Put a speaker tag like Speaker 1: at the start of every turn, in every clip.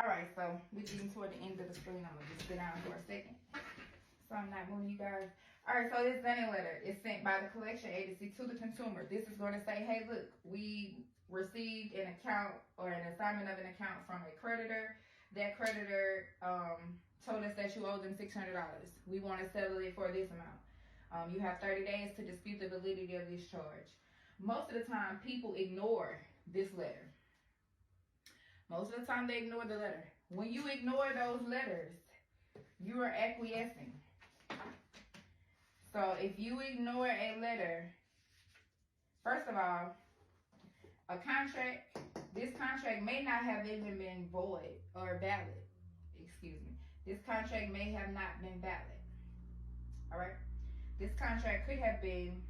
Speaker 1: All right, so we're getting toward the end of the screen. I'm gonna just sit down for a second, so I'm not moving you guys. All right, so this dunning letter is sent by the collection agency to the consumer. This is going to say, hey, look, we received an account or an assignment of an account from a creditor. That creditor told us that you owe them $600. We want to settle it for this amount. You have 30 days to dispute the validity of this charge. Most of the time, people ignore this letter. Most of the time, they ignore the letter. When you ignore those letters, you are acquiescing. So if you ignore a letter, first of all, a contract, this contract may not have even been void or valid. Excuse me. This contract may have not been valid. All right? This contract could have been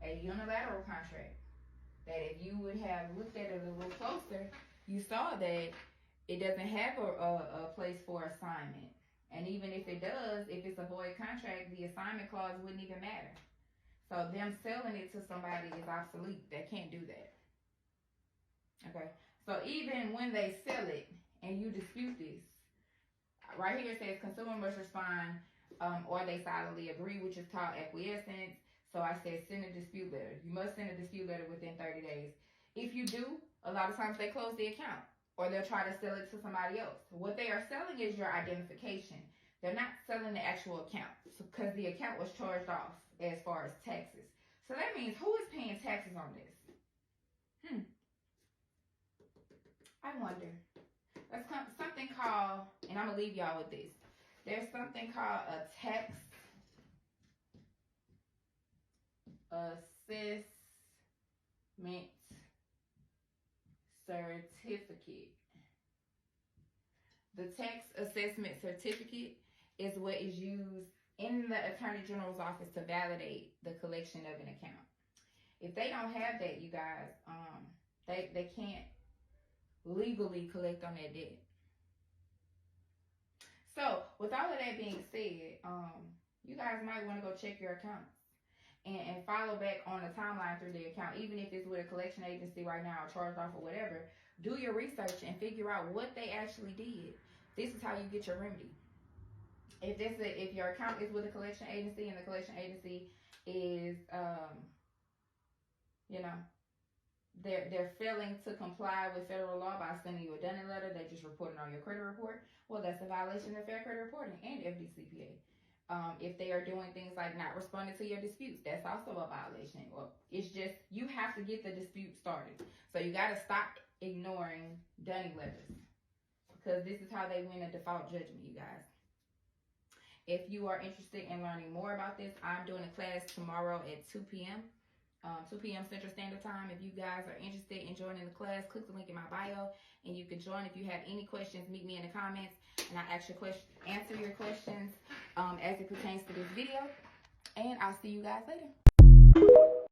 Speaker 1: a unilateral contract that if you would have looked at it a little closer, you saw that it doesn't have a place for assignment. And even if it does, if it's a void contract, the assignment clause wouldn't even matter. So them selling it to somebody is obsolete. They can't do that. Okay? So even when they sell it and you dispute this, right here it says consumer must respond or they silently agree, which is called acquiescence. So I said send a dispute letter. You must send a dispute letter within 30 days. If you do, a lot of times they close the account or they'll try to sell it to somebody else. What they are selling is your identification. They're not selling the actual account because the account was charged off as far as taxes. So that means who is paying taxes on this? I wonder. There's something called, and I'm going to leave y'all with this. There's something called a tax assessment certificate. The tax assessment certificate is what is used in the Attorney General's office to validate the collection of an account. If they don't have that, you guys, they can't legally collect on that debt. So, with all of that being said, you guys might want to go check your accounts and follow back on the timeline through the account, even if it's with a collection agency right now or charged off or whatever. Do your research and figure out what they actually did. This is how you get your remedy. If your account is with a collection agency and the collection agency is, they're failing to comply with federal law by sending you a dunning letter, they just reported on your credit report, well, that's a violation of Fair Credit Reporting and FDCPA. If they are doing things like not responding to your disputes, that's also a violation. Well, it's just, you have to get the dispute started. So you got to stop ignoring dunning letters because this is how they win a default judgment, you guys. If you are interested in learning more about this, I'm doing a class tomorrow at 2 p.m. 2 p.m. Central Standard Time. If you guys are interested in joining the class, click the link in my bio and you can join. If you have any questions, meet me in the comments and I'll answer your questions as it pertains to this video. And I'll see you guys later.